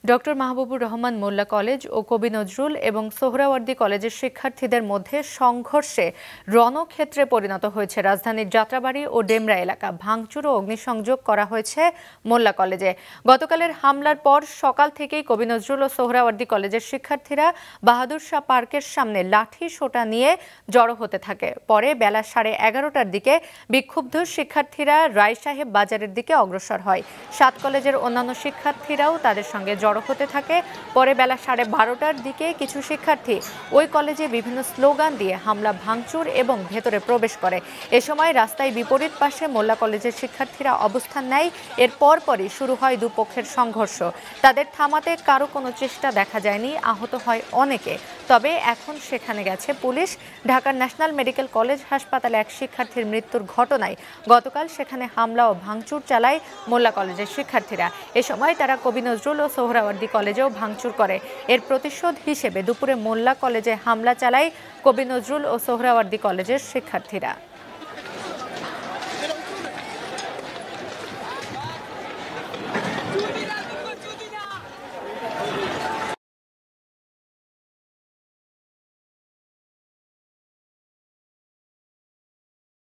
Doctor Mahbubur Rahman মোল্লা college ও কবি নজরুল এবং সোহরাওয়ার্দী কলেজের শিক্ষার্থীদের মধ্যে সংঘর্ষে রণক্ষেত্রে পরিণত হয়েছে রাজধানীর যাত্রাবাড়ী ও ডেমরা এলাকা। ভাঙচুর ও অগ্নিসংযোগ করা হয়েছে মোল্লা কলেজে। গতকালের হামলার পর সকাল থেকেই কবি নজরুল ও সোহরাওয়ার্দী কলেজের শিক্ষার্থীরা বাহাদুর শাহ পার্কের সামনে লাঠি সোঁটা নিয়ে জড়ো হতে থাকে। পরে বেলা 11:30টার দিকে বিক্ষুব্ধ শিক্ষার্থীরা রায় সাহেব বাজারের দিকে অগ্রসর হয়। 7 কলেজের অন্যান্য শিক্ষার্থীরাও তাদের সঙ্গে জড়ো হতে থাকে। পরে বেলা 12:30টার দিকে কিছু শিক্ষার্থী ওই কলেজে বিভিন্ন স্লোগান দিয়ে হামলা ভাঙচুর এবং ভেতরে প্রবেশ করে। এ সময় রাস্তায় বিপরীত পাশে মোল্লা কলেজের শিক্ষার্থীরা অবস্থান নেয়। এর পরপরই শুরু হয় দুপক্ষের সংঘর্ষ। তাদের থামাতে কারো কোনো চেষ্টা দেখা যায়নি। আহত হয় অনেকে, তবে এখন সেখানে গেছে পুলিশ। ঢাকার ন্যাশনাল মেডিকেল কলেজ হাসপাতালে এক শিক্ষার্থীর মৃত্যুর ঘটনায় গতকাল সেখানে হামলা ও ভাঙচুর চালায় মোল্লা কলেজের শিক্ষার্থীরা। এ সময় তারা কবি নজরুল ও সোহরাওয়ার্দী কলেজেও ভাঙচুর করে। এর প্রতিশোধ হিসেবে দুপুরে মোল্লা কলেজে হামলা চালায় কবি নজরুল ও সোহরাওয়ার্দী কলেজের শিক্ষার্থীরা।